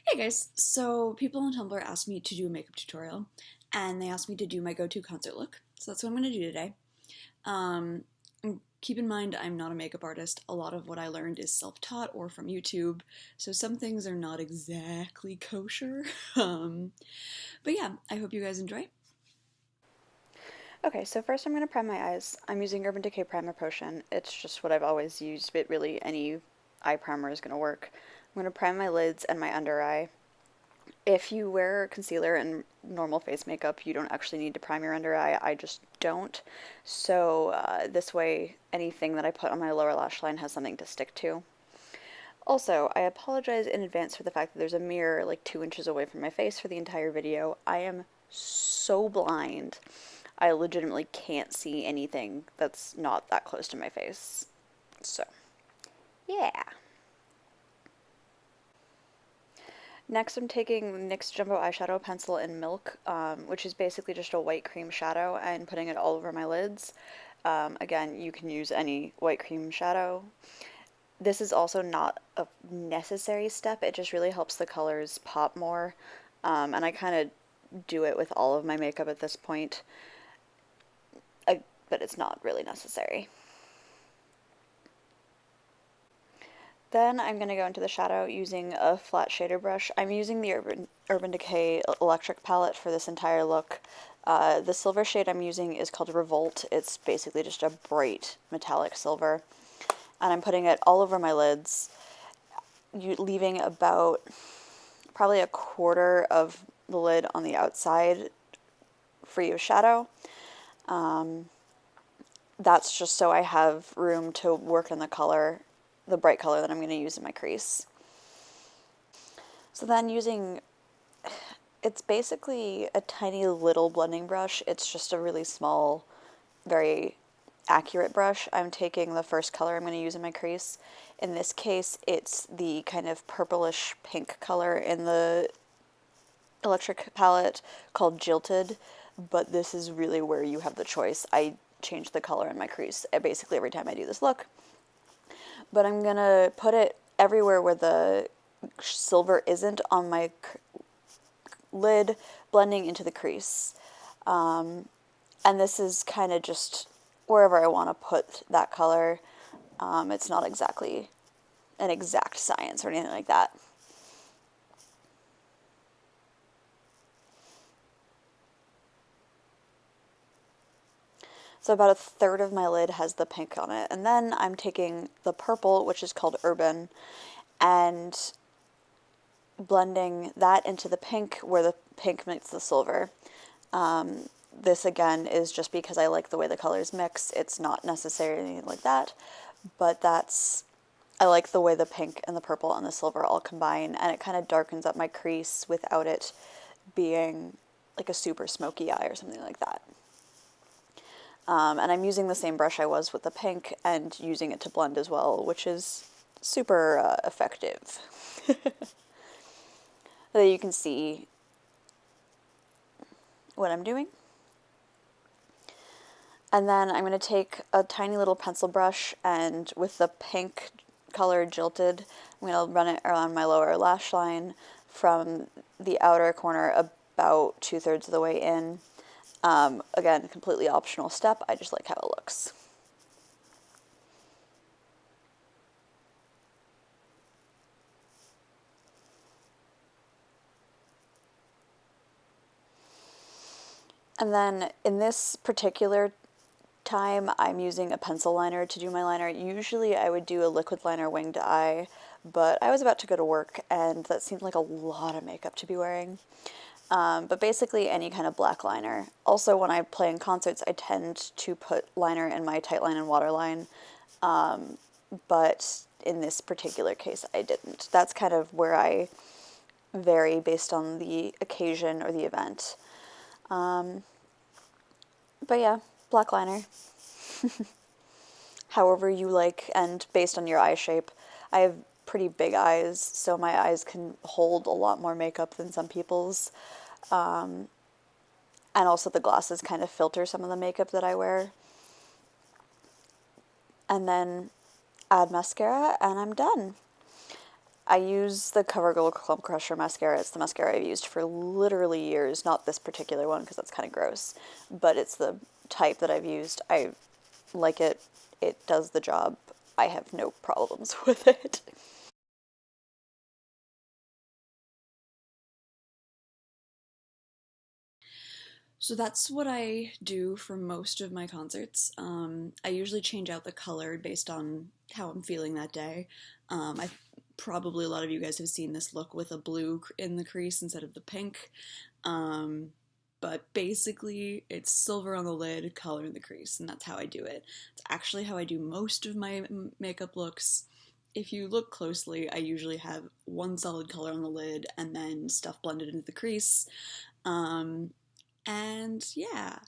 Hey guys, so people on Tumblr asked me to do a makeup tutorial, and they asked me to do my go-to concert look, so that's what I'm going to do today. Um, keep in mind, I'm not a makeup artist. A lot of what I learned is self-taught or from YouTube, so some things are not exactly kosher. But yeah, I hope you guys enjoy. Okay, so first I'm going to prime my eyes. I'm using Urban Decay Primer Potion. It's just what I've always used, but really any eye primer is going to work. I'm going to prime my lids and my under eye. If you wear concealer and normal face makeup, you don't actually need to prime your under eye. I just don't. So this way, anything that I put on my lower lash line has something to stick to. Also, I apologize in advance for the fact that there's a mirror like 2 inches away from my face for the entire video. I am so blind. I legitimately can't see anything that's not that close to my face. So, yeah. Next, I'm taking NYX Jumbo Eyeshadow Pencil in Milk, which is basically just a white cream shadow, and putting it all over my lids. Again, you can use any white cream shadow. This is also not a necessary step, it just really helps the colors pop more. And I kind of do it with all of my makeup at this point, but it's not really necessary. Then I'm going to go into the shadow using a flat shader brush. I'm using the Urban Decay electric palette for this entire look. The silver shade I'm using is called Revolt. It's basically just a bright metallic silver. And I'm putting it all over my lids, leaving about probably a quarter of the lid on the outside free of shadow. That's just so I have room to work in the color, the bright color that I'm going to use in my crease. So then it's basically a tiny little blending brush. It's just a really small, very accurate brush. I'm taking the first color I'm going to use in my crease. In this case, it's the kind of purplish pink color in the electric palette called Jilted, but this is really where you have the choice. I change the color in my crease basically every time I do this look. But I'm going to put it everywhere where the silver isn't on my lid, blending into the crease. And this is kind of just wherever I want to put that color. It's not exactly an exact science or anything like that. So about a third of my lid has the pink on it. And then I'm taking the purple, which is called Urban, and blending that into the pink where the pink meets the silver. This again is just because I like the way the colors mix. It's not necessarily anything like that, but I like the way the pink and the purple and the silver all combine, and it kind of darkens up my crease without it being like a super smoky eye or something like that. And I'm using the same brush I was with the pink and using it to blend as well, which is super effective. So you can see what I'm doing. And then I'm going to take a tiny little pencil brush, and with the pink color Jilted, I'm going to run it around my lower lash line from the outer corner about 2/3 of the way in. Again, completely optional step. I just like how it looks. And then in this particular time, I'm using a pencil liner to do my liner. Usually I would do a liquid liner winged eye, but I was about to go to work and that seemed like a lot of makeup to be wearing. But basically any kind of black liner. Also, when I play in concerts, I tend to put liner in my tight line and waterline, but in this particular case, I didn't. That's kind of where I vary based on the occasion or the event. But yeah, black liner. However you like, and based on your eye shape. I have pretty big eyes, so my eyes can hold a lot more makeup than some people's. And also the glasses kind of filter some of the makeup that I wear. And then add mascara and I'm done. I use the CoverGirl Clump Crusher mascara. It's the mascara I've used for literally years. Not this particular one because that's kind of gross, but it's the type that I've used. I like it. It does the job. I have no problems with it. So that's what I do for most of my concerts. I usually change out the color based on how I'm feeling that day. I probably a lot of you guys have seen this look with a blue in the crease instead of the pink. Um, but basically, it's silver on the lid, color in the crease, and that's how I do it. It's actually how I do most of my makeup looks. If you look closely, I usually have one solid color on the lid and then stuff blended into the crease. Um, and yeah,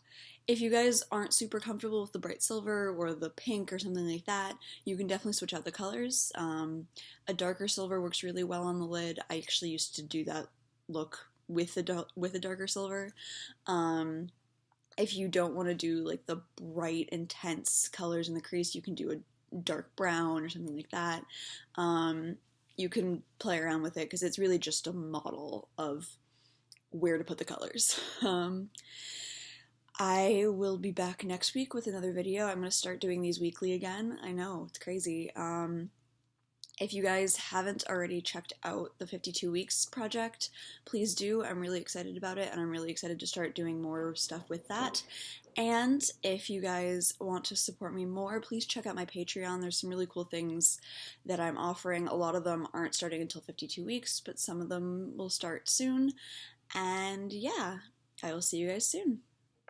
if you guys aren't super comfortable with the bright silver or the pink or something like that, you can definitely switch out the colors. A darker silver works really well on the lid. I actually used to do that look with with a darker silver. Um, if you don't want to do like the bright, intense colors in the crease, you can do a dark brown or something like that. Um, you can play around with it because it's really just a model of where to put the colors. I will be back next week with another video. I'm going to start doing these weekly again. I know, it's crazy. If you guys haven't already checked out the 52 Weeks project, please do. I'm really excited about it, and I'm really excited to start doing more stuff with that. And if you guys want to support me more, please check out my Patreon. There's some really cool things that I'm offering. A lot of them aren't starting until 52 weeks, but some of them will start soon. And yeah, I will see you guys soon.